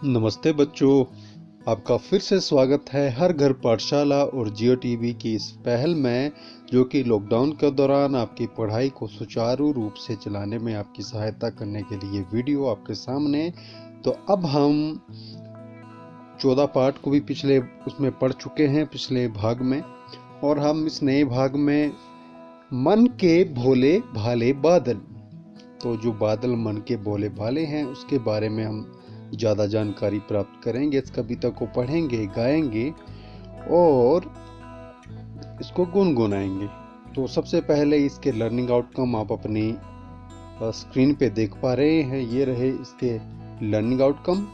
नमस्ते बच्चों, आपका फिर से स्वागत है हर घर पाठशाला और जियो टीवी की इस पहल में, जो कि लॉकडाउन के दौरान आपकी पढ़ाई को सुचारू रूप से चलाने में आपकी सहायता करने के लिए वीडियो आपके सामने। तो अब हम 14 पाठ को भी पिछले उसमें पढ़ चुके हैं, पिछले भाग में, और हम इस नए भाग में मन के भोले भाले बादल, तो जो बादल मन के भोले भाले हैं उसके बारे में हम ज़्यादा जानकारी प्राप्त करेंगे। इस कविता को पढ़ेंगे, गाएंगे और इसको गुनगुनाएंगे। तो सबसे पहले इसके लर्निंग आउटकम आप अपनी स्क्रीन पे देख पा रहे हैं, ये रहे इसके लर्निंग आउटकम।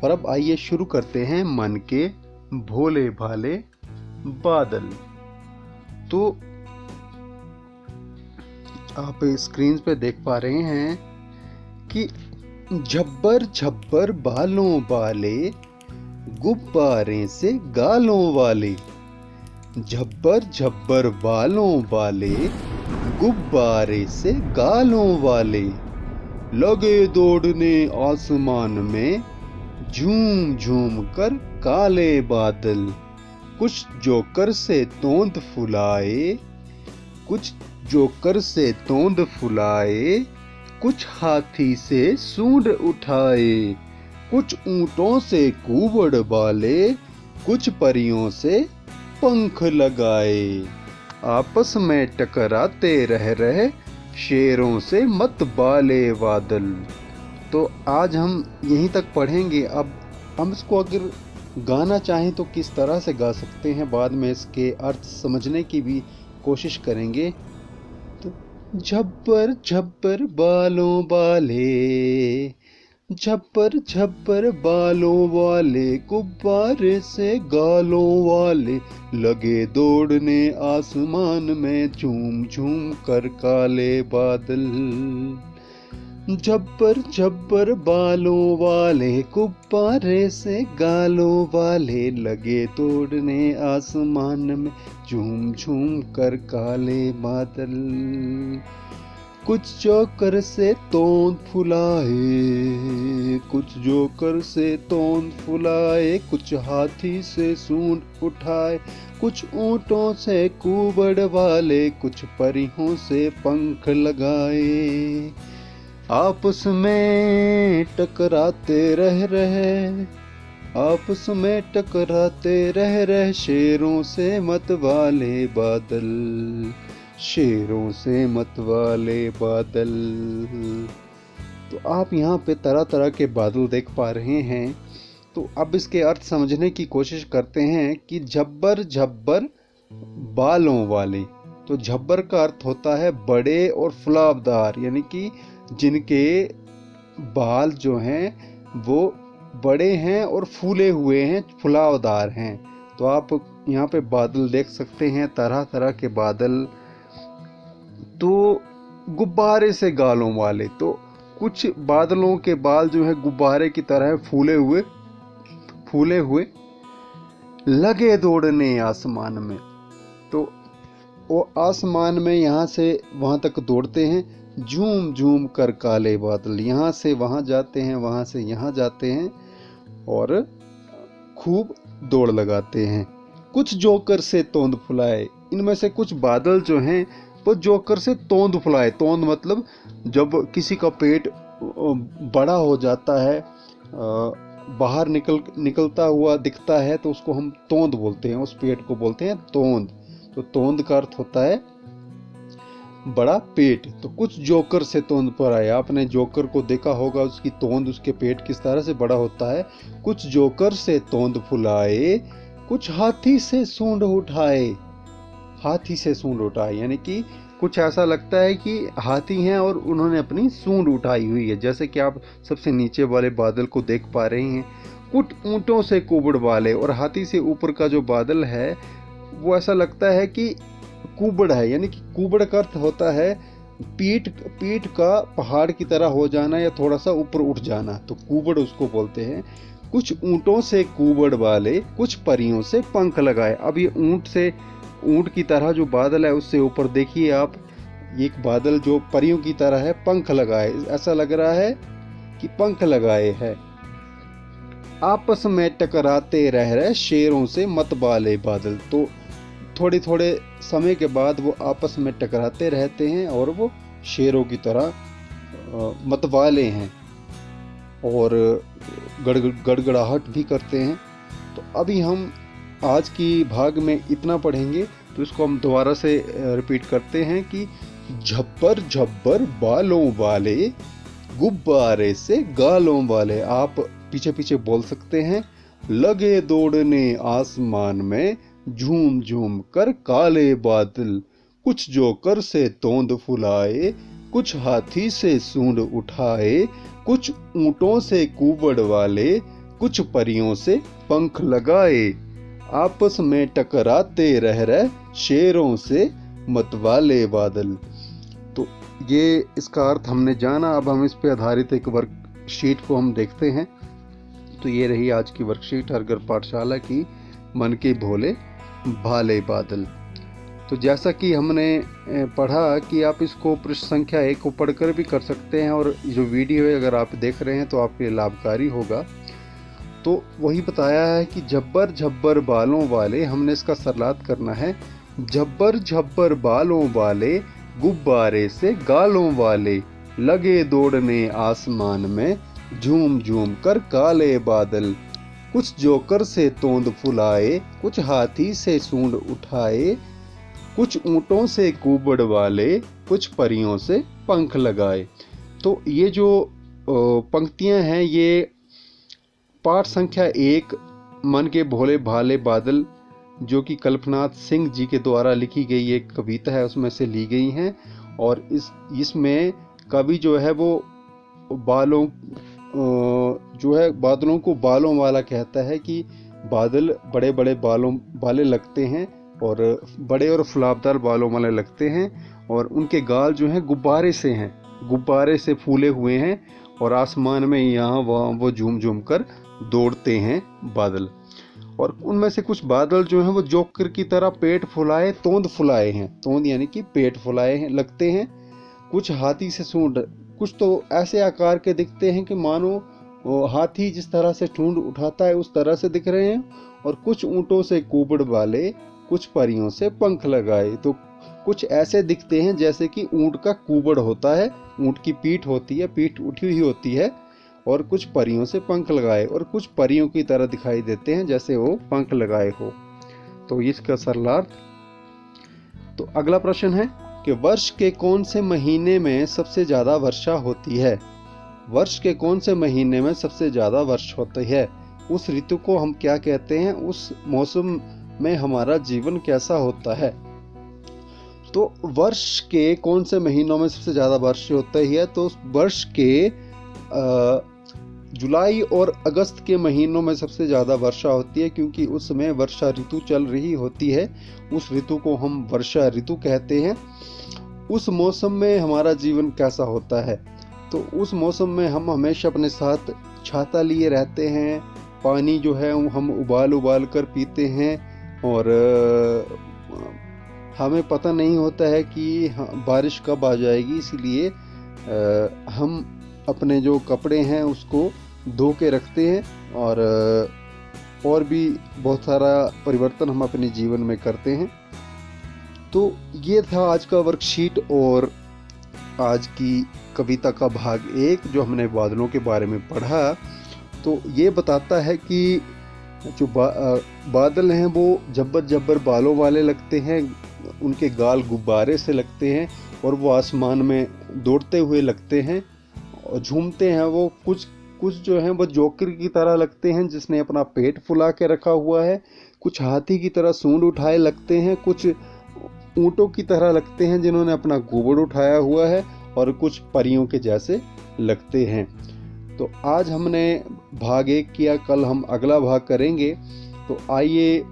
और अब आइए शुरू करते हैं मन के भोले भाले बादल। तो आप स्क्रीन पे देख पा रहे हैं कि झब्बर झब्बर बालों वाले, गुब्बारे से गालों वाले। झब्बर झब्बर बालों वाले, गुब्बारे से गालों वाले, लगे दौड़ने आसमान में, झूम झूम कर काले बादल। कुछ जोकर से तोंद फुलाए, कुछ जोकर से तोंद फुलाए, कुछ हाथी से सूंड उठाए, कुछ ऊंटों से कूबड़ बाले, कुछ परियों से पंख लगाए। आपस में टकराते रह रहे, शेरों से मत बाले बादल। तो आज हम यहीं तक पढ़ेंगे। अब हम इसको अगर गाना चाहें तो किस तरह से गा सकते हैं, बाद में इसके अर्थ समझने की भी कोशिश करेंगे। झब्बर झब्बर बालों वाले, झब्बर झब्बर बालों वाले, गुब्बारे से गालों वाले, लगे दौड़ने आसमान में, झूम झूम कर काले बादल। झब्बर झब्बर बालों वाले, गुब्बारे से गालों वाले, लगे दौड़ने आसमान में, झूम झूम कर काले बादल। कुछ जोकर से तोंद फुलाए, कुछ जोकर से तोंद फुलाए, कुछ हाथी से सूंड उठाए, कुछ ऊंटों से कूबड़ वाले, कुछ परियों से पंख लगाए। आपस में टकराते रह रहे, आपस में टकराते रह रहे, शेरों से मत वाले बादल, शेरों से मत वाले बादल। तो आप यहाँ पे तरह तरह के बादल देख पा रहे हैं। तो अब इसके अर्थ समझने की कोशिश करते हैं कि झब्बर झब्बर बालों वाले। तो झब्बर का अर्थ होता है बड़े और फुलावदार, यानी कि जिनके बाल जो हैं वो बड़े हैं और फूले हुए हैं, फुलावदार हैं। तो आप यहाँ पे बादल देख सकते हैं, तरह तरह के बादल। तो गुब्बारे से गालों वाले, तो कुछ बादलों के बाल जो है गुब्बारे की तरह फूले हुए, लगे दौड़ने आसमान में। तो वो आसमान में यहाँ से वहाँ तक दौड़ते हैं, झूम झूम कर काले बादल। यहाँ से वहाँ जाते हैं, वहाँ से यहाँ जाते हैं और खूब दौड़ लगाते हैं। कुछ जोकर से तोंद फुलाए, इनमें से कुछ बादल जो हैं वो जोकर से तोंद फुलाए। तोंद मतलब जब किसी का पेट बड़ा हो जाता है, बाहर निकलता हुआ दिखता है, तो उसको हम तोंद बोलते हैं, उस पेट को बोलते हैं तोंद। तो तोंद का अर्थ होता है बड़ा पेट। तो कुछ जोकर से तोंद पर आए, आपने जोकर को देखा होगा, उसकी तोंद, उसके पेट किस तरह से बड़ा होता है। कुछ जोकर से तोंद फुलाए, कुछ हाथी से सूंड उठाए, हाथी से सूंड उठाए, यानी कि कुछ ऐसा लगता है कि हाथी हैं और उन्होंने अपनी सूंड उठाई हुई है, जैसे कि आप सबसे नीचे वाले बादल को देख पा रहे हैं। कुछ ऊंटों से कुबड़ वाले, और हाथी से ऊपर का जो बादल है वो ऐसा लगता है कि कुबड़ है, यानी कि कुबड़ का अर्थ होता है पीठ का पहाड़ की तरह हो जाना या थोड़ा सा ऊपर उठ जाना, तो कुबड़ उसको बोलते हैं। कुछ ऊंटों से कुबड़ वाले, कुछ परियों से पंख लगाए। अब ये ऊंट की तरह जो बादल है उससे ऊपर देखिए आप, एक बादल जो परियों की तरह है, पंख लगाए, ऐसा लग रहा है कि पंख लगाए हैं। आपस में टकराते रह रहे शेरों से मतवाले बादल। तो थोड़े थोड़े समय के बाद वो आपस में टकराते रहते हैं और वो शेरों की तरह मतवाले हैं और गड़गड़ाहट भी करते हैं। तो अभी हम आज की भाग में इतना पढ़ेंगे, तो इसको हम दोबारा से रिपीट करते हैं कि झब्बर झब्बर बालों वाले, गुब्बारे से गालों वाले। आप पीछे पीछे बोल सकते हैं। लगे दौड़ने आसमान में, झूम झूम कर काले बादल, कुछ जोकर से तोंद फुलाए, कुछ हाथी से सूंड उठाए, कुछ ऊंटों से कुबड़ वाले, कुछ परियों से पंख लगाए, आपस में टकराते रह रहे शेरों से मतवाले बादल। तो ये इसका अर्थ हमने जाना। अब हम इस पे आधारित एक वर्कशीट को हम देखते हैं। तो ये रही आज की वर्कशीट हरघर पाठशाला की, मन के भोले भाले बादल। तो जैसा कि हमने पढ़ा कि आप इसको पृष्ठ संख्या 1 को पढ़कर भी कर सकते हैं, और जो वीडियो है अगर आप देख रहे हैं तो आपके लिए लाभकारी होगा। तो वही बताया है कि झब्बर झब्बर बालों वाले, हमने इसका सरलात करना है। झब्बर झब्बर बालों वाले, गुब्बारे से गालों वाले, लगे दौड़ने आसमान में, झूम झूम कर काले बादल, कुछ जोकर से तोंद फुलाए, कुछ हाथी से सूंड उठाए, कुछ ऊंटों से कुबड़ वाले, कुछ परियों से पंख लगाए। तो ये जो पंक्तियां हैं ये पाठ संख्या 1 मन के भोले भाले बादल, जो कि कल्पनाथ सिंह जी के द्वारा लिखी गई एक कविता है, उसमें से ली गई हैं। और इसमें कवि जो है वो बालों जो है बादलों को बालों वाला कहता है कि बादल बड़े बड़े बालों वाले लगते हैं और बड़े और फुलावदार बालों वाले लगते हैं, और उनके गाल जो हैं गुब्बारे से हैं, गुब्बारे से फूले हुए हैं, और आसमान में यहाँ वहाँ वो झूम झूम कर दौड़ते हैं बादल। और उनमें से कुछ बादल जो हैं वो जोकर की तरह पेट फुलाए तोंद फुलाए हैं, तोंद यानी कि पेट फुलाए हैं लगते हैं। कुछ हाथी से सूंड, कुछ तो ऐसे आकार के दिखते हैं कि मानो हाथी जिस तरह से सूंड उठाता है उस तरह से दिख रहे हैं। और कुछ ऊंटों से कुबड़ वाले, कुछ परियों से पंख लगाए। तो कुछ ऐसे दिखते हैं जैसे कि ऊंट का कुबड़ होता है, ऊंट की पीठ होती है, पीठ उठी हुई होती है, और कुछ परियों से पंख लगाए, और कुछ परियों की तरह दिखाई देते हैं जैसे वो पंख लगाए हो। तो इसका सरलार्थ। तो अगला प्रश्न है कि वर्ष के कौन से महीने में सबसे ज्यादा वर्षा होती है? वर्ष के कौन से महीने में सबसे ज्यादा वर्षा होती है? उस ऋतु को हम क्या कहते हैं? उस मौसम में हमारा जीवन कैसा होता है? तो वर्ष के कौन से महीनों में सबसे ज्यादा वर्षा होती है? तो वर्ष के जुलाई और अगस्त के महीनों में सबसे ज़्यादा वर्षा होती है, क्योंकि उस समय वर्षा ऋतु चल रही होती है। उस ऋतु को हम वर्षा ऋतु कहते हैं। उस मौसम में हमारा जीवन कैसा होता है? तो उस मौसम में हम हमेशा अपने साथ छाता लिए रहते हैं, पानी जो है हम उबाल उबाल कर पीते हैं, और हमें पता नहीं होता है कि बारिश कब आ जाएगी, इसलिए हम अपने जो कपड़े हैं उसको धो के रखते हैं, और भी बहुत सारा परिवर्तन हम अपने जीवन में करते हैं। तो ये था आज का वर्कशीट और आज की कविता का भाग 1 जो हमने बादलों के बारे में पढ़ा। तो ये बताता है कि जो बादल हैं वो जब्बर जब्बर बालों वाले लगते हैं, उनके गाल गुब्बारे से लगते हैं, और वो आसमान में दौड़ते हुए लगते हैं और झूमते हैं। वो कुछ जो हैं वो जोकर की तरह लगते हैं जिसने अपना पेट फुला के रखा हुआ है, कुछ हाथी की तरह सूंड उठाए लगते हैं, कुछ ऊंटों की तरह लगते हैं जिन्होंने अपना गोबर उठाया हुआ है, और कुछ परियों के जैसे लगते हैं। तो आज हमने भाग 1 किया, कल हम अगला भाग करेंगे। तो आइए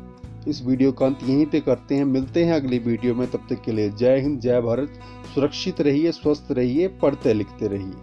इस वीडियो का अंत यहीं पे करते हैं, मिलते हैं अगली वीडियो में। तब तक के लिए जय हिंद, जय भारत। सुरक्षित रहिए, स्वस्थ रहिए, पढ़ते लिखते रहिए।